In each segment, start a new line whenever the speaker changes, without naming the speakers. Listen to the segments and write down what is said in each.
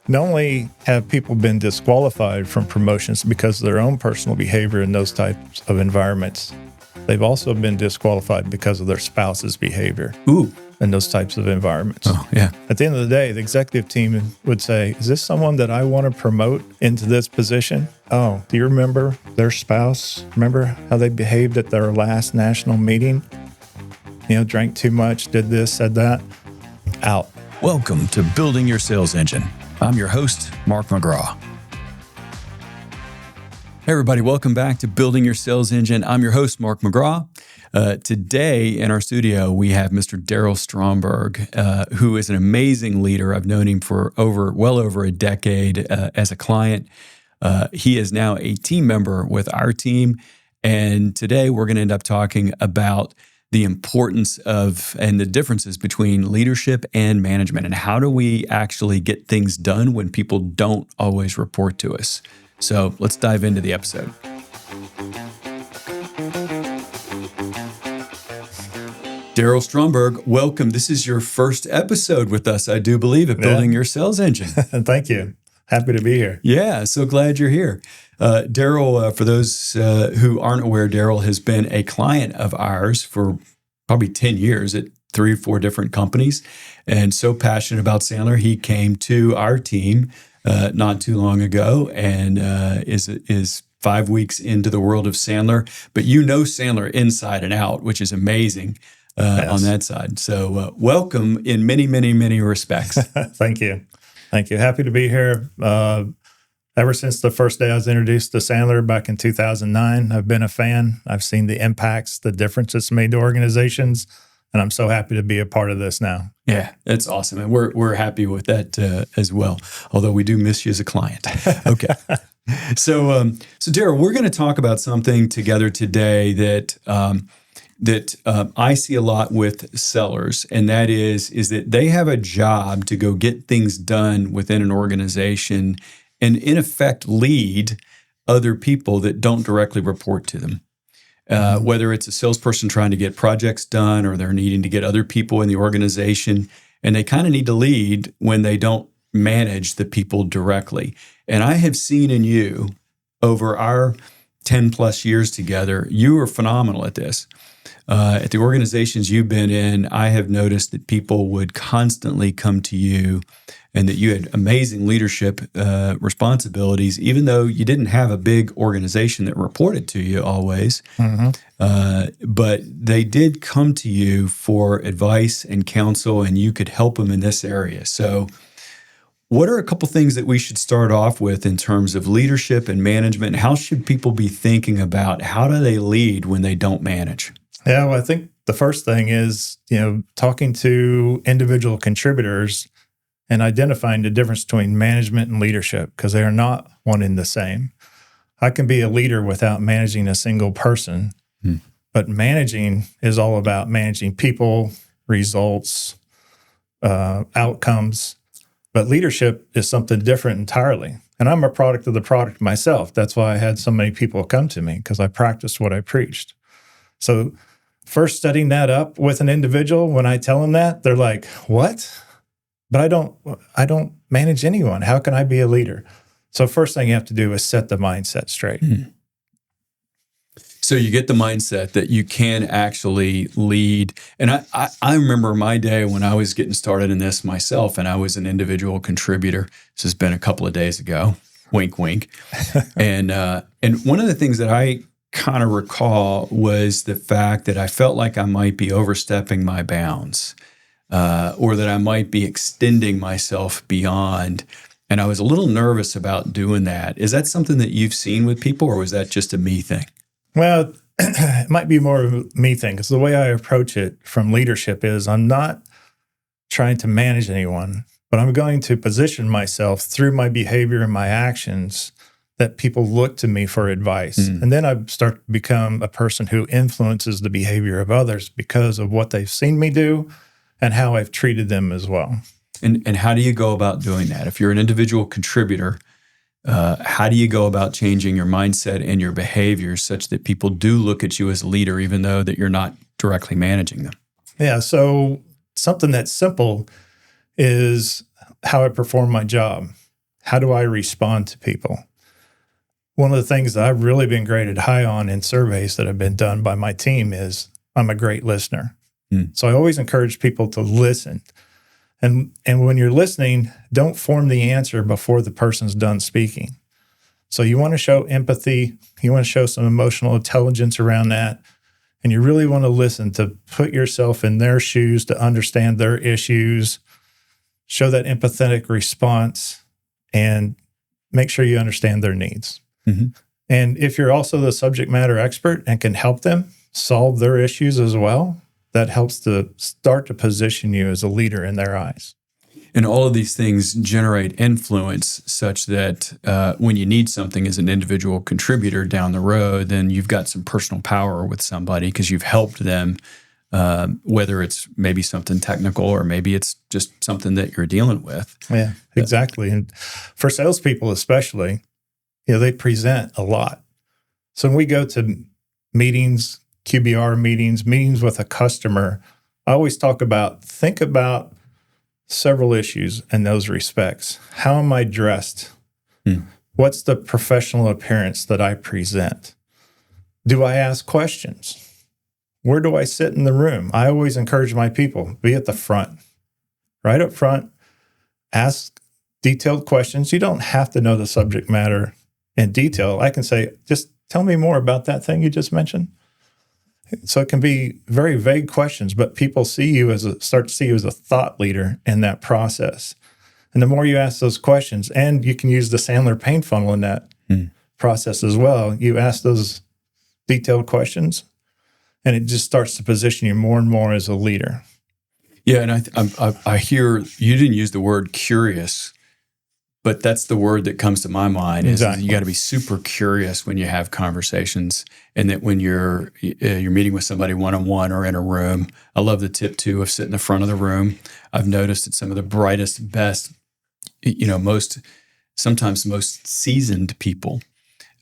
Not only have people been disqualified from promotions because of their own personal behavior in those types of environments, they've also been disqualified because of their spouse's behavior in those types of environments.
Oh, yeah.
At the end of the day, the executive team would say, is this someone that I want to promote into this position? Oh, do you remember their spouse? Remember how they behaved at their last national meeting? Drank too much, did this, said that. Out.
Welcome to Building Your Sales Engine. I'm your host, Mark McGraw. Hey everybody, welcome back to Building Your Sales Engine. I'm your host, Mark McGraw. Today in our studio, we have Mr. Darryl Stromberg, who is an amazing leader. I've known him for well over a decade as a client. He is now a team member with our team. And today we're going to end up talking about the importance of and the differences between leadership and management, and how do we actually get things done when people don't always report to us. So let's dive into the episode. Darryl Stromberg, welcome. This is your first episode with us, I do believe, at Building Your Sales Engine.
Thank you. Happy to be here.
Yeah, so glad you're here. Darryl, for those who aren't aware, Darryl has been a client of ours for probably 10 years at 3 or 4 different companies, and so passionate about Sandler, he came to our team not too long ago and is 5 weeks into the world of Sandler. But you know Sandler inside and out, which is amazing on that side. So welcome in many, many, many respects.
Thank you. Thank you. Happy to be here. Ever since the first day I was introduced to Sandler back in 2009, I've been a fan. I've seen the impacts, the difference it's made to organizations, and I'm so happy to be a part of this now.
Yeah, that's awesome. And we're happy with that as well, although we do miss you as a client. Okay. So Darryl, we're going to talk about something together today that I see a lot with sellers, and that is that they have a job to go get things done within an organization and in effect lead other people that don't directly report to them. Whether it's a salesperson trying to get projects done or they're needing to get other people in the organization, and they kind of need to lead when they don't manage the people directly. And I have seen in you over our 10 plus years together, you are phenomenal at this. At the organizations you've been in, I have noticed that people would constantly come to you and that you had amazing leadership responsibilities, even though you didn't have a big organization that reported to you always. But they did come to you for advice and counsel, and you could help them in this area. So what are a couple things that we should start off with in terms of leadership and management? How should people be thinking about how do they lead when they don't manage?
Yeah, well, I think the first thing is, talking to individual contributors and identifying the difference between management and leadership, because they are not one and the same. I can be a leader without managing a single person, but managing is all about managing people, results, outcomes. But leadership is something different entirely. And I'm a product of the product myself. That's why I had so many people come to me, because I practiced what I preached. So first setting that up with an individual, when I tell them that, they're like, what? But I don't manage anyone. How can I be a leader? So first thing you have to do is set the mindset straight.
So you get the mindset that you can actually lead. And I remember my day when I was getting started in this myself, and I was an individual contributor. This has been a couple of days ago. Wink, wink. And one of the things that I kind of recall was the fact that I felt like I might be overstepping my bounds, or that I might be extending myself beyond. And I was a little nervous about doing that. Is that something that you've seen with people, or was that just a me thing?
Well, it might be more of a me thing, because the way I approach it from leadership is I'm not trying to manage anyone, but I'm going to position myself through my behavior and my actions that people look to me for advice. And then I start to become a person who influences the behavior of others because of what they've seen me do and how I've treated them as well.
And how do you go about doing that? If you're an individual contributor, how do you go about changing your mindset and your behavior such that people do look at you as a leader, even though that you're not directly managing them?
Yeah, so something that's simple is how I perform my job. how do I respond to people? One of the things that I've really been graded high on in surveys that have been done by my team is I'm a great listener. So I always encourage people to listen. And when you're listening, don't form the answer before the person's done speaking. So you want to show empathy. You want to show some emotional intelligence around that. And you really want to listen to put yourself in their shoes to understand their issues, show that empathetic response, and make sure you understand their needs. And if you're also the subject matter expert and can help them solve their issues as well, that helps to start to position you as a leader in their eyes.
And all of these things generate influence such that when you need something as an individual contributor down the road, then you've got some personal power with somebody because you've helped them, whether it's maybe something technical or maybe it's just something that you're dealing with.
Yeah, exactly. And for salespeople especially, they present a lot. So when we go to meetings, QBR meetings with a customer, I always think about several issues in those respects. How am I dressed? What's the professional appearance that I present? Do I ask questions? Where do I sit in the room? I always encourage my people, be at the front, right up front, ask detailed questions. You don't have to know the subject matter in detail. I can say, just tell me more about that thing you just mentioned. So it can be very vague questions, but people start to see you as a thought leader in that process. And the more you ask those questions, and you can use the Sandler pain funnel in that process as well. You ask those detailed questions, and it just starts to position you more and more as a leader.
Yeah, and I hear you didn't use the word curious, but that's the word that comes to my mind.
Exactly.
Is you got to be super curious when you have conversations, and that when you're meeting with somebody one-on-one or in a room. I love the tip too of sit in the front of the room. I've noticed that some of the brightest, best, sometimes most seasoned people.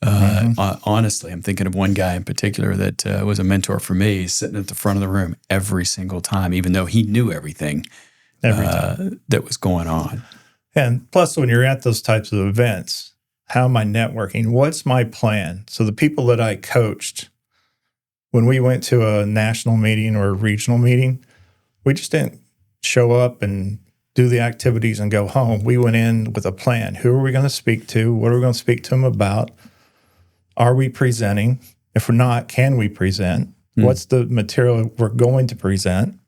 Honestly, I'm thinking of one guy in particular that was a mentor for me, sitting at the front of the room every single time, even though he knew everything that was going on.
And plus, when you're at those types of events, how am I networking? What's my plan? So the people that I coached, when we went to a national meeting or a regional meeting, we just didn't show up and do the activities and go home. We went in with a plan. Who are we going to speak to? What are we going to speak to them about? Are we presenting? If we're not, can we present? What's the material we're going to present?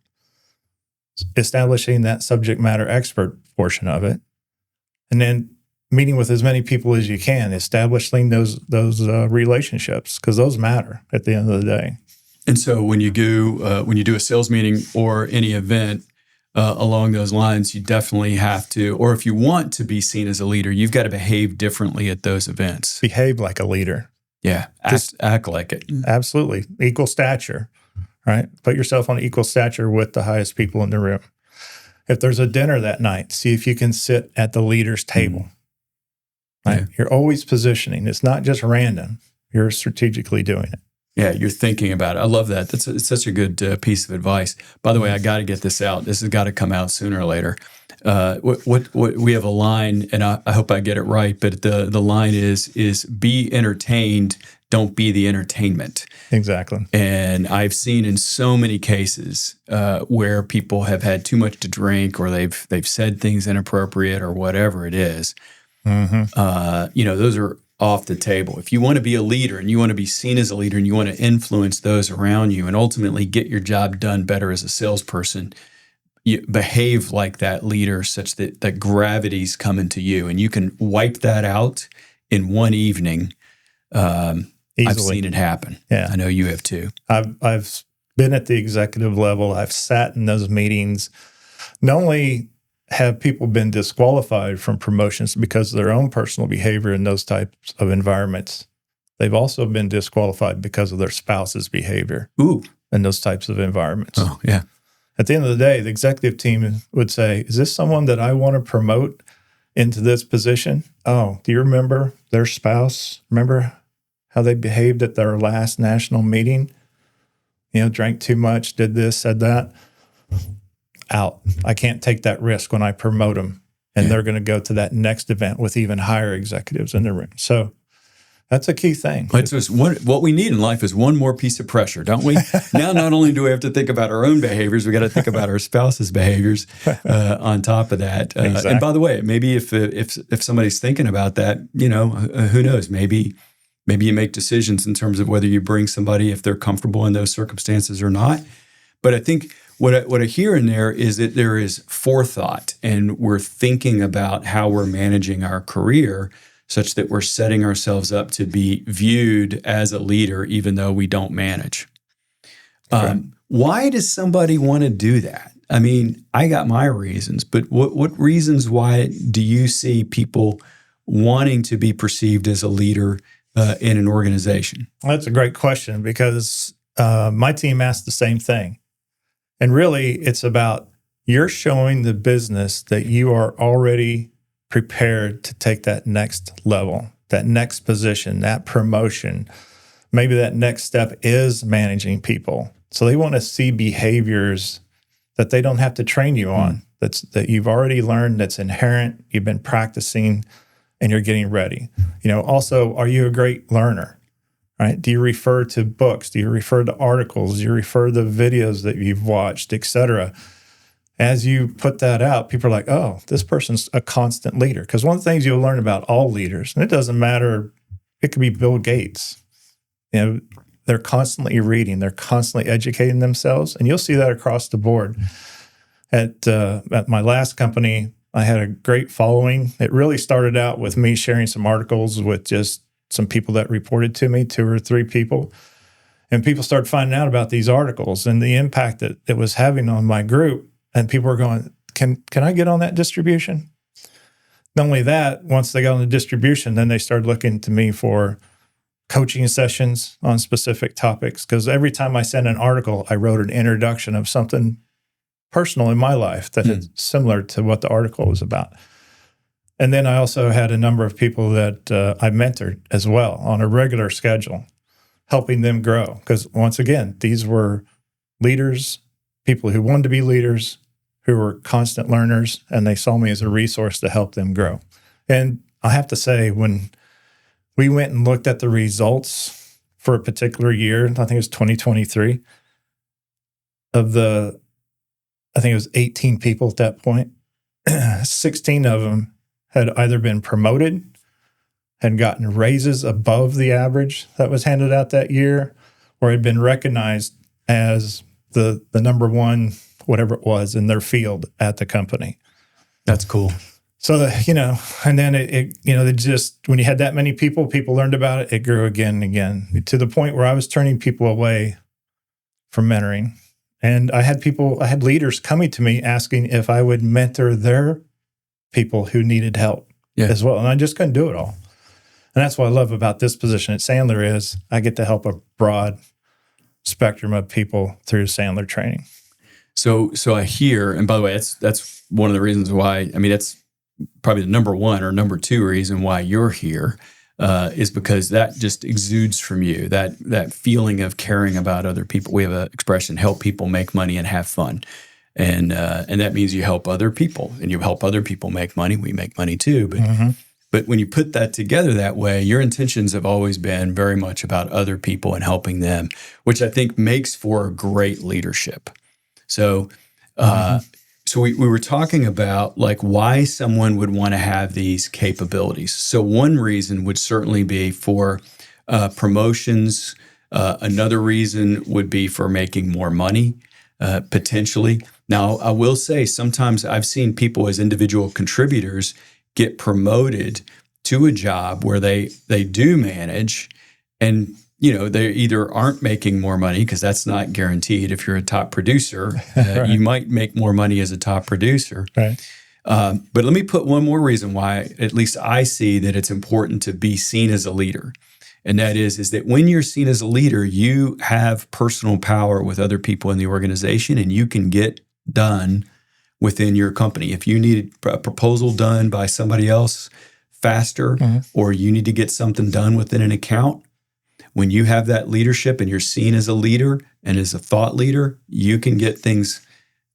Establishing that subject matter expert portion of it. And then meeting with as many people as you can, establishing those relationships, because those matter at the end of the day.
And so when you do a sales meeting or any event along those lines, you definitely have to, or if you want to be seen as a leader, you've got to behave differently at those events.
Behave like a leader.
Yeah, act like it.
Absolutely. Equal stature, right? Put yourself on equal stature with the highest people in the room. If there's a dinner that night, see if you can sit at the leader's table. Right? Yeah. You're always positioning. It's not just random. You're strategically doing it.
Yeah, you're thinking about it. I love that. It's such a good piece of advice. By the way, I got to get this out. This has got to come out sooner or later. What we have a line, and I hope I get it right, but the line is be entertained, don't be the entertainment.
Exactly.
And I've seen in so many cases where people have had too much to drink, or they've said things inappropriate, or whatever it is. Those are off the table. If you want to be a leader and you want to be seen as a leader and you want to influence those around you and ultimately get your job done better as a salesperson, you behave like that leader such that gravity's coming to you, and you can wipe that out in one evening. Easily. I've seen it happen.
Yeah.
I know you have too.
I've been at the executive level. I've sat in those meetings. Not only have people been disqualified from promotions because of their own personal behavior in those types of environments, they've also been disqualified because of their spouse's behavior in those types of environments.
Oh, yeah.
At the end of the day, the executive team would say, is this someone that I want to promote into this position? Oh, do you remember their spouse? Remember how they behaved at their last national meeting? Drank too much, did this, said that. Out. I can't take that risk when I promote them and they're going to go to that next event with even higher executives in the room. So that's a key thing.
It's just what we need in life is one more piece of pressure, don't we? Now, not only do we have to think about our own behaviors, we got to think about our spouse's behaviors on top of that.
Exactly.
And by the way, maybe if somebody's thinking about that, who knows? Maybe you make decisions in terms of whether you bring somebody if they're comfortable in those circumstances or not. But I think what I hear in there is that there is forethought, and we're thinking about how we're managing our career such that we're setting ourselves up to be viewed as a leader, even though we don't manage. Why does somebody want to do that? I mean, I got my reasons, but what reasons why do you see people wanting to be perceived as a leader in an organization?
Well, that's a great question, because my team asked the same thing. And really, it's about you're showing the business that you are already prepared to take that next level, that next position, that promotion. Maybe that next step is managing people. So they want to see behaviors that they don't have to train you on, that you've already learned, that's inherent, you've been practicing, and you're getting ready. Also, are you a great learner? Right? Do you refer to books? Do you refer to articles? Do you refer to videos that you've watched, et cetera? As you put that out, people are like, oh, this person's a constant leader. Because one of the things you'll learn about all leaders, and it doesn't matter, it could be Bill Gates. They're constantly reading, they're constantly educating themselves, and you'll see that across the board. At my last company, I had a great following. It really started out with me sharing some articles with just some people that reported to me, 2 or 3 people. And people started finding out about these articles and the impact that it was having on my group. And people were going, can I get on that distribution? Not only that, once they got on the distribution, then they started looking to me for coaching sessions on specific topics. Because every time I sent an article, I wrote an introduction of something personal in my life that is similar to what the article was about. And then I also had a number of people that I mentored as well on a regular schedule, helping them grow. Because once again, these were leaders, people who wanted to be leaders, who were constant learners, and they saw me as a resource to help them grow. And I have to say, when we went and looked at the results for a particular year, I think it was 2023, I think it was 18 people at that point, 16 of them had either been promoted, had gotten raises above the average that was handed out that year, or had been recognized as the number one, whatever it was, in their field at the company.
That's cool.
So, and then it just, when you had that many people learned about it, it grew again and again, to the point where I was turning people away from mentoring. And I had leaders coming to me asking if I would mentor their people who needed help as well. And I just couldn't do it all. And that's what I love about this position at Sandler is I get to help a broad spectrum of people through Sandler training.
So I hear, and by the way, that's one of the reasons why, that's probably the number one or number two reason why you're here, is because that just exudes from you, that feeling of caring about other people. We have an expression, help people make money and have fun. And that means you help other people, and you help other people make money. We make money too. But when you put that together that way, your intentions have always been very much about other people and helping them, which I think makes for great leadership. So, so we were talking about like why someone would want to have these capabilities. So one reason would certainly be for promotions. Another reason would be for making more money, potentially. Now, I will say sometimes I've seen people as individual contributors get promoted to a job where they do manage, and they either aren't making more money, because that's not guaranteed. If you're a top producer,
Right.
You might make more money as a top producer.
Right.
But let me put one more reason why, at least I see that it's important to be seen as a leader. And that is that when you're seen as a leader, you have personal power with other people in the organization, and you can get done within your company. If you need a proposal done by somebody else faster, or you need to get something done within an account, when you have that leadership and you're seen as a leader and as a thought leader, you can get things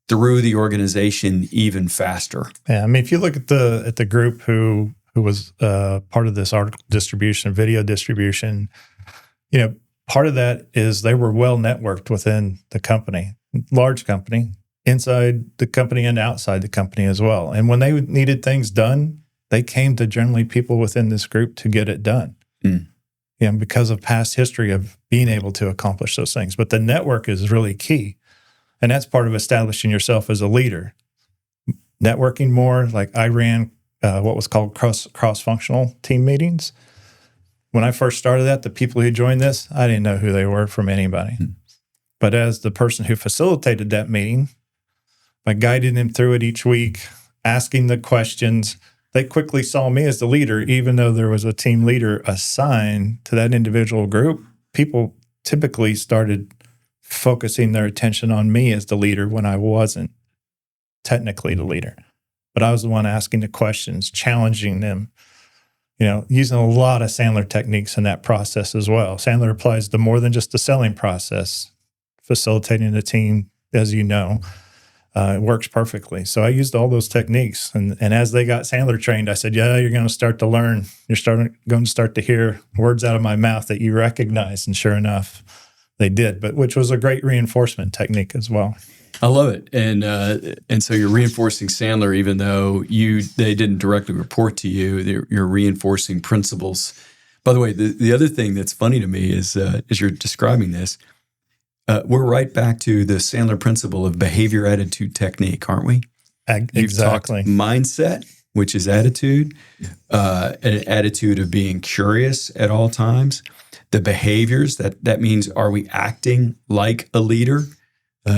through the organization even faster.
Yeah, I mean, if you look at the group who was part of this article distribution, video distribution, part of that is they were well networked within the company, large company, inside the company and outside the company as well. And when they needed things done, they came to generally people within this group to get it done. Because of past history of being able to accomplish those things. But the network is really key. And that's part of establishing yourself as a leader. Networking more, like I ran what was called cross-functional team meetings. When I first started that, the people who joined this, I didn't know who they were from anybody. But as the person who facilitated that meeting, by guiding them through it each week, asking the questions, they quickly saw me as the leader, even though there was a team leader assigned to that individual group. People typically started focusing their attention on me as the leader when I wasn't technically the leader. But I was the one asking the questions, challenging them, using a lot of Sandler techniques in that process as well. Sandler applies to more than just the selling process. Facilitating the team, as you know, it works perfectly. So I used all those techniques. And as they got Sandler trained, I said, yeah, you're going to start to learn. You're going to start to hear words out of my mouth that you recognize. And sure enough, they did, which was a great reinforcement technique as well.
I love it. And so you're reinforcing Sandler, even though they didn't directly report to you, you're reinforcing principles. By the way, the other thing that's funny to me is, as you're describing this, we're right back to the Sandler principle of behavior, attitude, technique, aren't we?
Exactly.
You've talked mindset, which is attitude, an attitude of being curious at all times. The behaviors, that means, are we acting like a leader,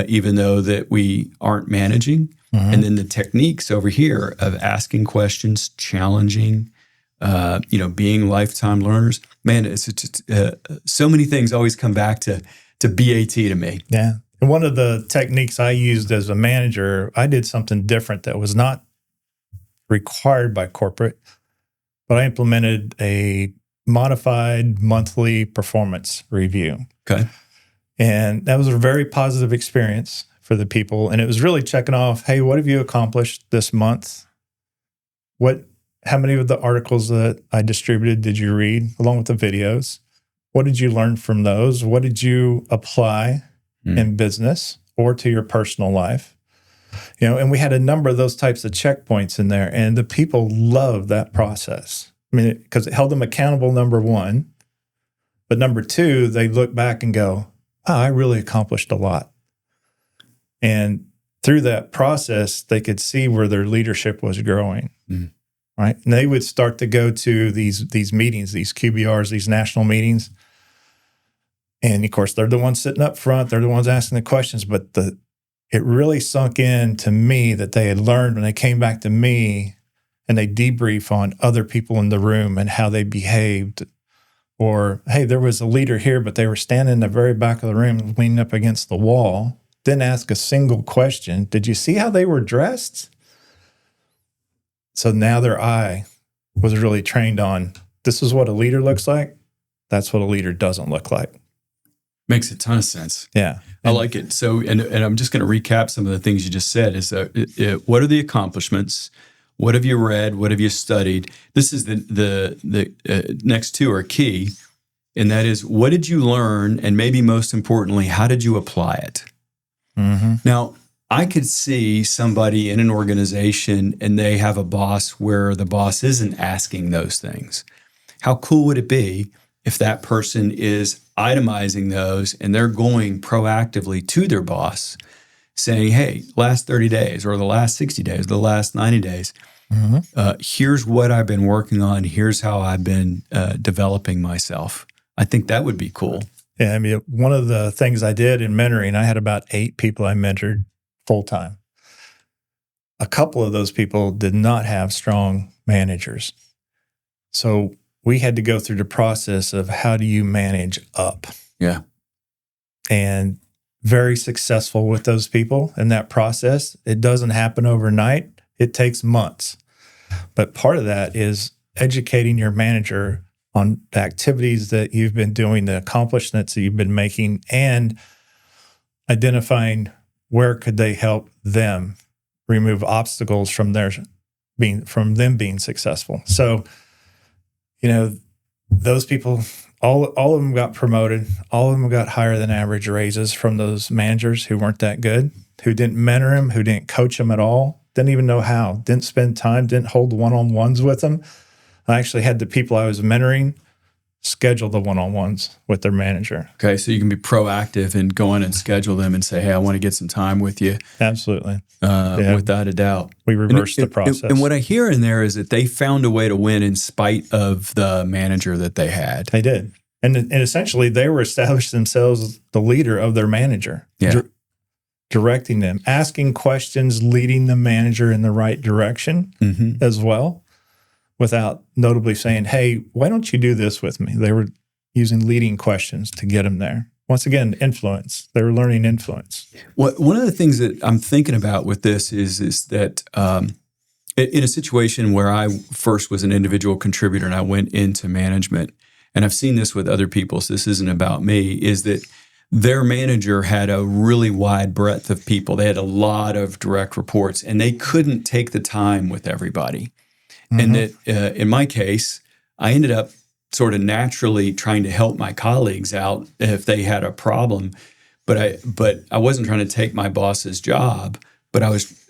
even though that we aren't managing? And then the techniques over here of asking questions, challenging, being lifetime learners. Man, it's so many things always come back to BAT to me.
Yeah. And one of the techniques I used as a manager, I did something different that was not required by corporate, but I implemented a modified monthly performance review.
Okay.
And that was a very positive experience for the people. And it was really checking off, hey, what have you accomplished this month? How many of the articles that I distributed did you read, along with the videos? What did you learn from those? What did you apply in business or to your personal life? And we had a number of those types of checkpoints in there. And the people loved that process. I mean, because it held them accountable, number one. But number two, they look back and go, oh, I really accomplished a lot. And through that process, they could see where their leadership was growing, right? And they would start to go to these meetings, these QBRs, these national meetings. And, of course, they're the ones sitting up front. They're the ones asking the questions. But it really sunk in to me that they had learned when they came back to me and they debrief on other people in the room and how they behaved. Or, hey, there was a leader here, but they were standing in the very back of the room, leaning up against the wall, didn't ask a single question. Did you see how they were dressed? So now their eye was really trained on, this is what a leader looks like. That's what a leader doesn't look like.
Makes a ton of sense.
Yeah.
I like it. So, and I'm just going to recap some of the things you just said is what are the accomplishments? What have you read? What have you studied? This is the next two are key. And that is, what did you learn? And maybe most importantly, how did you apply it? Now, I could see somebody in an organization and they have a boss where the boss isn't asking those things. How cool would it be if that person is itemizing those and they're going proactively to their boss saying, hey, last 30 days or the last 60 days, the last 90 days, here's what I've been working on. Here's how I've been developing myself. I think that would be cool.
Yeah, I mean, one of the things I did in mentoring, I had about 8 people I mentored full-time. A couple of those people did not have strong managers. So we had to go through the process of how do you manage up?
Yeah.
And very successful with those people in that process. It doesn't happen overnight. It takes months. But part of that is educating your manager on the activities that you've been doing, the accomplishments that you've been making, and identifying where could they help them remove obstacles from them being successful. So, those people, all of them got promoted. All of them got higher than average raises from those managers who weren't that good, who didn't mentor them, who didn't coach them at all, didn't even know how, didn't spend time, didn't hold one-on-ones with them. I actually had the people I was mentoring schedule the one-on-ones with their manager.
Okay, so you can be proactive and go in and schedule them and say, hey, I want to get some time with you.
Absolutely.
Without a doubt.
We reversed the process.
And what I hear in there is that they found a way to win in spite of the manager that they had.
They did. And essentially, they were established themselves as the leader of their manager, directing them, asking questions, leading the manager in the right direction as well, without notably saying, hey, why don't you do this with me? They were using leading questions to get them there. Once again, influence. They were learning influence.
One of the things that I'm thinking about with this is that in a situation where I first was an individual contributor and I went into management, and I've seen this with other people, so this isn't about me, is that their manager had a really wide breadth of people. They had a lot of direct reports, and they couldn't take the time with everybody. And that in my case, I ended up sort of naturally trying to help my colleagues out if they had a problem. But I wasn't trying to take my boss's job, but I was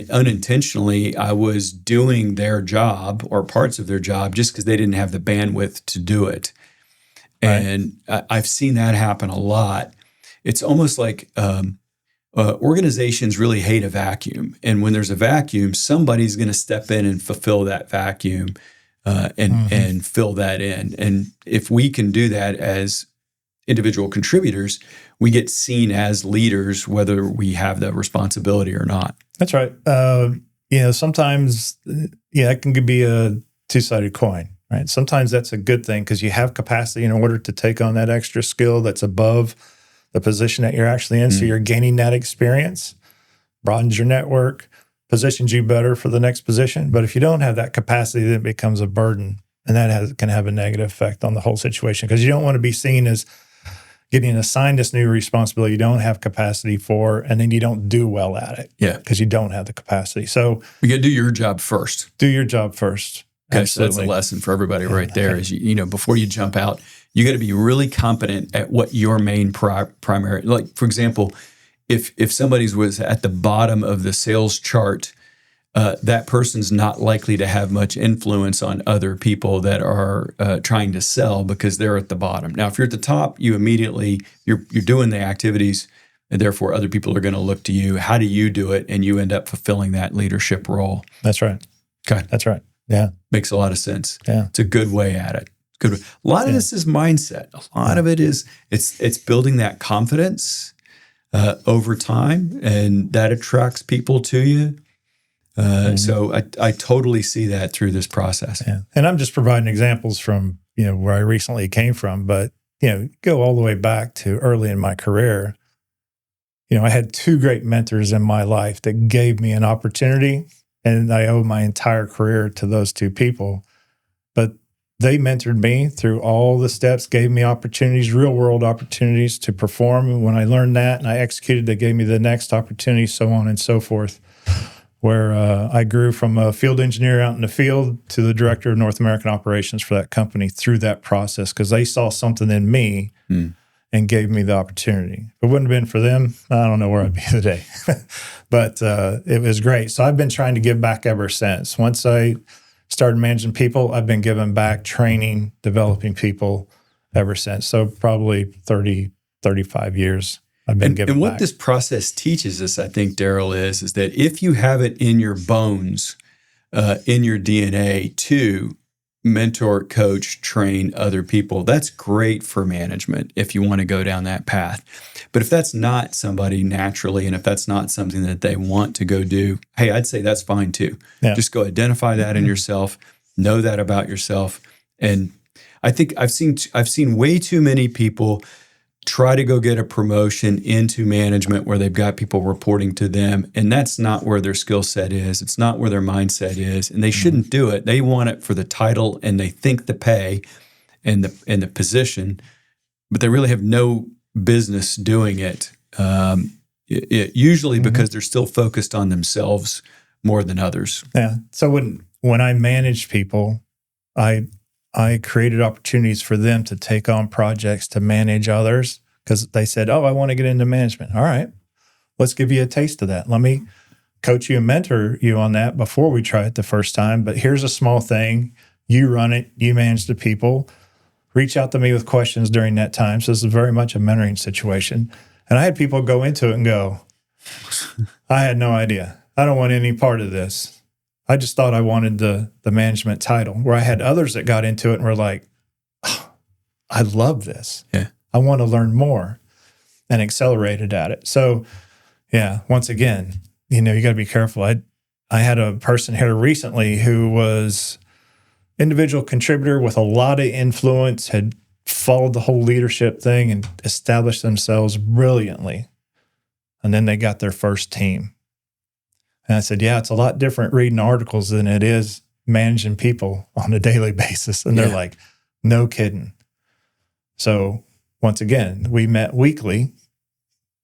unintentionally, I was doing their job or parts of their job just because they didn't have the bandwidth to do it. Right. And I've seen that happen a lot. It's almost like organizations really hate a vacuum. And when there's a vacuum, somebody's going to step in and fulfill that vacuum and fill that in. And if we can do that as individual contributors, we get seen as leaders, whether we have the responsibility or not.
That's right. Sometimes, it can be a two-sided coin, right? Sometimes that's a good thing because you have capacity in order to take on that extra skill that's above the position that you're actually in. So you're gaining that experience, broadens your network, positions you better for the next position. But if you don't have that capacity, then it becomes a burden. And that can have a negative effect on the whole situation because you don't want to be seen as getting assigned this new responsibility you don't have capacity for, and then you don't do well at it.
Yeah.
Because you don't have the capacity. So
you got to do your job first.
Do your job first.
Okay, so that's a lesson for everybody right there is, before you jump out, you got to be really competent at what your main primary, like, for example, if somebody's was at the bottom of the sales chart, that person's not likely to have much influence on other people that are trying to sell because they're at the bottom. Now, if you're at the top, you immediately, you're doing the activities, and therefore other people are going to look to you. How do you do it? And you end up fulfilling that leadership role.
That's right.
Okay.
That's right. Yeah.
Makes a lot of sense.
Yeah.
It's a good way at it. Good. A lot of this is mindset. A lot of it is it's building that confidence over time, and that attracts people to you. So I totally see that through this process.
Yeah. And I'm just providing examples from, where I recently came from, but, go all the way back to early in my career. I had two great mentors in my life that gave me an opportunity, and I owe my entire career to those two people. But they mentored me through all the steps, gave me opportunities, real world opportunities to perform. And when I learned that and I executed, they gave me the next opportunity, so on and so forth, where I grew from a field engineer out in the field to the director of North American operations for that company through that process because they saw something in me and gave me the opportunity. If it wouldn't have been for them, I don't know where I'd be today. But it was great. So I've been trying to give back ever since. Once I started managing people, I've been giving back, training, developing people ever since. So probably 30, 35 years. I've been giving
and what
back.
This process teaches us, I think, Darryl, is that if you have it in your bones, in your DNA to mentor, coach, train other people, that's great for management if you want to go down that path. But if that's not somebody naturally, and if that's not something that they want to go do, hey, I'd say that's fine too. Yeah. Just go identify that in yourself, know that about yourself. And I think I've seen way too many people try to go get a promotion into management where they've got people reporting to them, and that's not where their skill set is. It's not where their mindset is, and they shouldn't do it. They want it for the title, and they think the pay and the position, but they really have no business doing it. usually because they're still focused on themselves more than others.
Yeah. So when I managed people, I created opportunities for them to take on projects to manage others because they said, "Oh, I want to get into management." All right, let's give you a taste of that. Let me coach you and mentor you on that before we try it the first time. But here's a small thing. You run it. You manage the people. Reach out to me with questions during that time. So this is very much a mentoring situation. And I had people go into it and go, I had no idea. I don't want any part of this. I just thought I wanted the management title, where I had others that got into it and were like, oh, I love this.
Yeah.
I want to learn more, and accelerated at it. So yeah, once again, you got to be careful. I had a person here recently who was individual contributor with a lot of influence, had followed the whole leadership thing and established themselves brilliantly. And then they got their first team. And I said, yeah, it's a lot different reading articles than it is managing people on a daily basis. And they're like, no kidding. So once again, we met weekly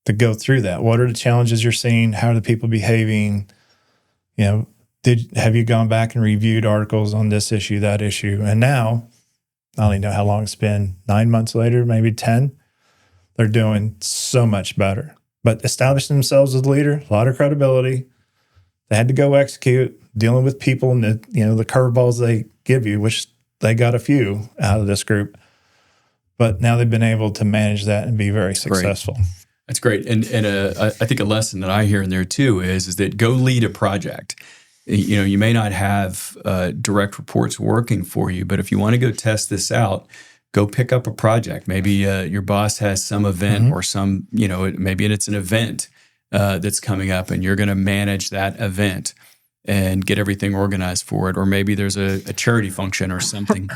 to go through that. What are the challenges you're seeing? How are the people behaving? Have you gone back and reviewed articles on this issue, that issue? And now, I don't even know how long it's been, 9 months later, maybe 10, they're doing so much better. But establishing themselves as a leader, a lot of credibility. They had to go execute, dealing with people and the curveballs they give you, which they got a few out of this group. But now they've been able to manage that and be very successful.
Great. That's great. And I think a lesson that I hear in there too is that go lead a project. You may not have direct reports working for you, but if you want to go test this out, go pick up a project. Maybe your boss has some event or some, maybe it's an event that's coming up and you're going to manage that event and get everything organized for it. Or maybe there's a charity function or something.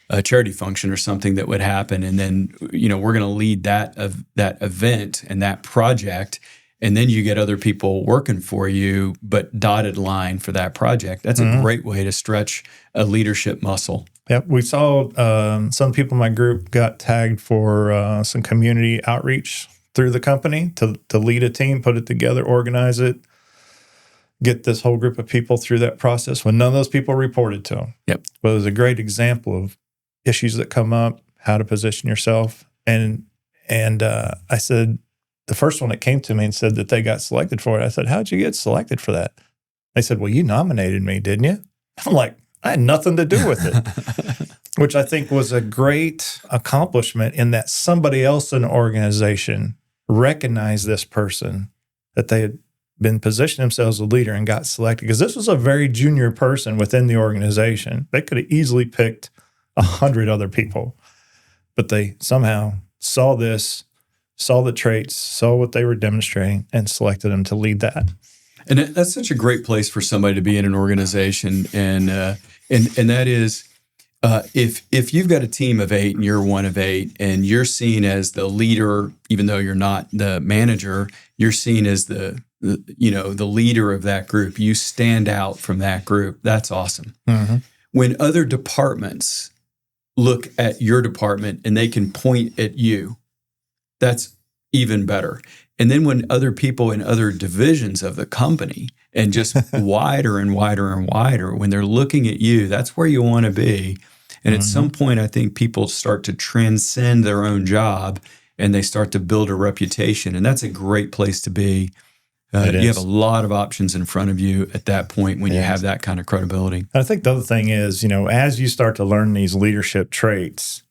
That would happen, and then we're going to lead that event and that project, and then you get other people working for you, but dotted line for that project. That's a great way to stretch a leadership muscle.
Yep, we saw some people in my group got tagged for some community outreach through the company to lead a team, put it together, organize it, get this whole group of people through that process when none of those people reported to them.
Yep,
but it was a great example of issues that come up, how to position yourself. And I said, the first one that came to me and said that they got selected for it, I said, how'd you get selected for that? They said, well, you nominated me, didn't you? I'm like, I had nothing to do with it, which I think was a great accomplishment in that somebody else in the organization recognized this person, that they had been positioned themselves as a leader and got selected. Because this was a very junior person within the organization. They could have easily picked 100 other people, but they somehow saw the traits, saw what they were demonstrating, and selected them to lead that.
And that's such a great place for somebody to be in an organization. And that is, if you've got a team of 8 and you're one of 8 and you're seen as the leader, even though you're not the manager, you're seen as the leader of that group. You stand out from that group. That's awesome. Mm-hmm. When other departments look at your department and they can point at you, that's even better. And then when other people in other divisions of the company and just wider and wider and wider, when they're looking at you, that's where you want to be. And at some point, I think people start to transcend their own job and they start to build a reputation. And that's a great place to be. You have a lot of options in front of you at that point when you have that kind of credibility.
I think the other thing is, as you start to learn these leadership traits,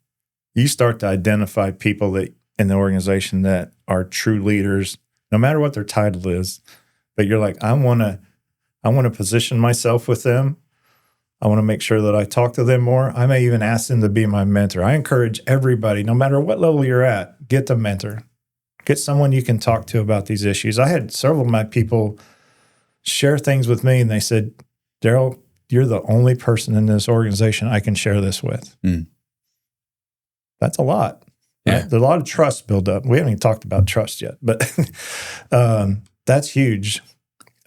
you start to identify people that in the organization that are true leaders, no matter what their title is. But you're like, I want to position myself with them. I want to make sure that I talk to them more. I may even ask them to be my mentor. I encourage everybody, no matter what level you're at, get the mentor. Get someone you can talk to about these issues. I had several of my people share things with me, and they said, Darryl, you're the only person in this organization I can share this with. That's a lot. Yeah. Right? There's a lot of trust built up. We haven't even talked about trust yet, but that's huge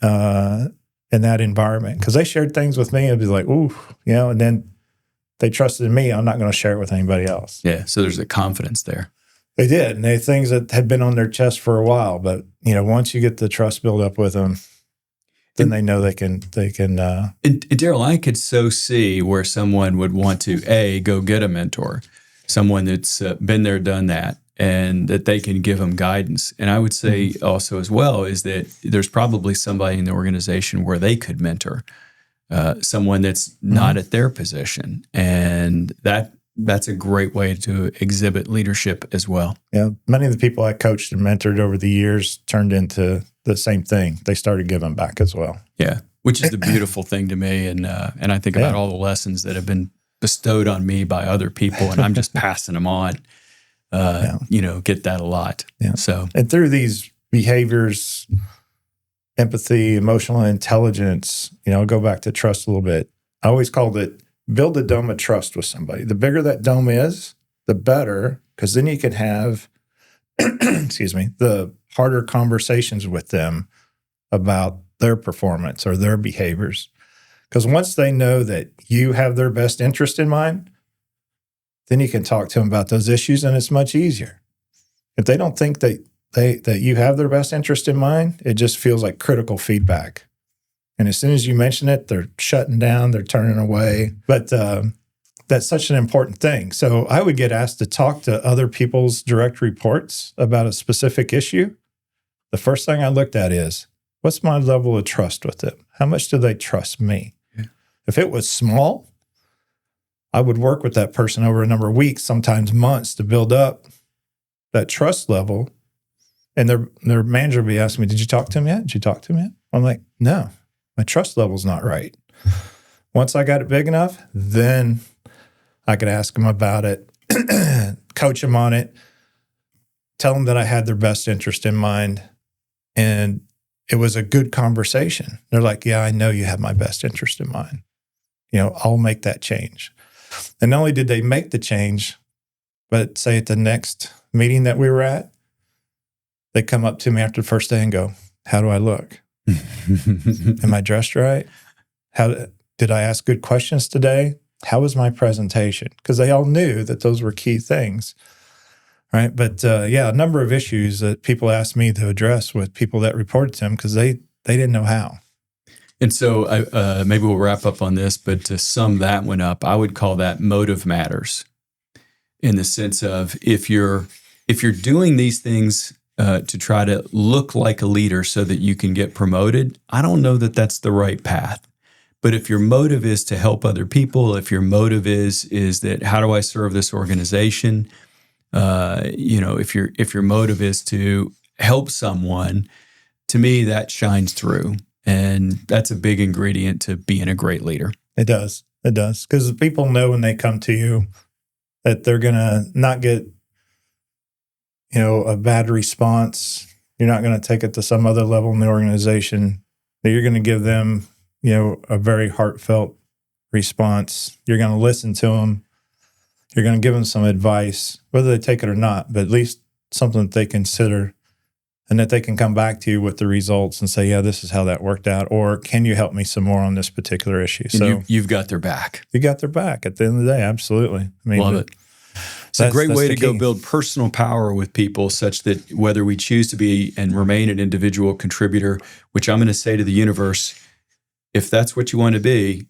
in that environment, because they shared things with me and be like, ooh, and then they trusted in me. I'm not going to share it with anybody else.
Yeah, so there's a confidence there.
They did, and they things that had been on their chest for a while. But once you get the trust built up with them, then they know they can.
And Darryl, I could so see where someone would want to go get a mentor, someone that's been there, done that, and that they can give them guidance. And I would say also as well is that there's probably somebody in the organization where they could mentor someone that's not at their position, and that's a great way to exhibit leadership as well.
Yeah, many of the people I coached and mentored over the years turned into the same thing. They started giving back as well.
Yeah, which is the beautiful thing to me. And I think about all the lessons that have been bestowed on me by other people, and I'm just passing them on. Get that a lot.
Yeah.
So,
and through these behaviors, empathy, emotional intelligence, I'll go back to trust a little bit. I always called it build a dome of trust with somebody. The bigger that dome is, the better, because then you can have, the harder conversations with them about their performance or their behaviors. Because once they know that you have their best interest in mind, then you can talk to them about those issues, and it's much easier. If they don't think that you have their best interest in mind, it just feels like critical feedback. And as soon as you mention it, they're shutting down, they're turning away. But that's such an important thing. So I would get asked to talk to other people's direct reports about a specific issue. The first thing I looked at is, what's my level of trust with them? How much do they trust me? Yeah. If it was small, I would work with that person over a number of weeks, sometimes months, to build up that trust level. And their manager would be asking me, did you talk to him yet? Did you talk to him yet? I'm like, no. My trust level's not right. Once I got it big enough, then I could ask them about it, coach them on it, tell them that I had their best interest in mind. And it was a good conversation. They're like, yeah, I know you have my best interest in mind. I'll make that change. And not only did they make the change, but say at the next meeting that we were at, they come up to me after the first day and go, how do I look? Am I dressed right? Did I ask good questions today? How was my presentation? Because they all knew that those were key things, right? But a number of issues that people asked me to address with people that reported to them because they didn't know how.
And so maybe we'll wrap up on this, but to sum that one up, I would call that motive matters, in the sense of if you're doing these things to try to look like a leader so that you can get promoted, I don't know that that's the right path. But if your motive is to help other people, if your motive is that how do I serve this organization, if your motive is to help someone, to me that shines through, and that's a big ingredient to being a great leader.
It does, because people know when they come to you that they're gonna not get a bad response. You're not going to take it to some other level in the organization. That you're going to give them, a very heartfelt response. You're going to listen to them. You're going to give them some advice, whether they take it or not, but at least something that they consider, and that they can come back to you with the results and say, yeah, this is how that worked out. Or can you help me some more on this particular issue?
So you've got their back.
You got their back at the end of the day. Absolutely.
Love it. It's a great way to go build personal power with people, such that whether we choose to be and remain an individual contributor, which I'm going to say to the universe, if that's what you want to be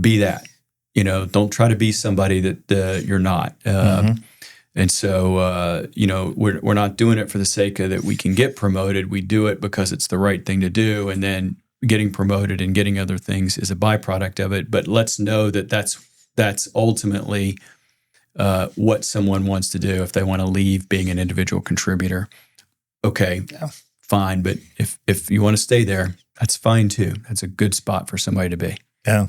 that. Don't try to be somebody that you're not. And so, we're not doing it for the sake of that we can get promoted. We do it because it's the right thing to do. And then getting promoted and getting other things is a byproduct of it. But let's know that that's ultimately what someone wants to do if they want to leave being an individual contributor. Okay, fine. But if you want to stay there, that's fine too. That's a good spot for somebody to be.
Yeah,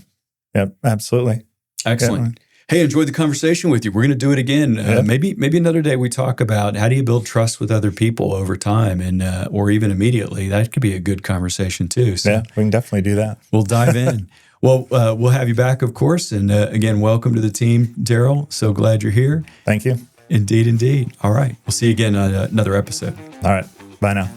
absolutely.
Excellent. Yeah. Hey, enjoyed the conversation with you. We're going to do it again. Maybe another day we talk about how do you build trust with other people over time, and or even immediately. That could be a good conversation too. So
yeah, we can definitely do that.
We'll dive in. Well, we'll have you back, of course. And again, welcome to the team, Darryl. So glad you're here.
Thank you.
Indeed. All right. We'll see you again on another episode.
All right. Bye now.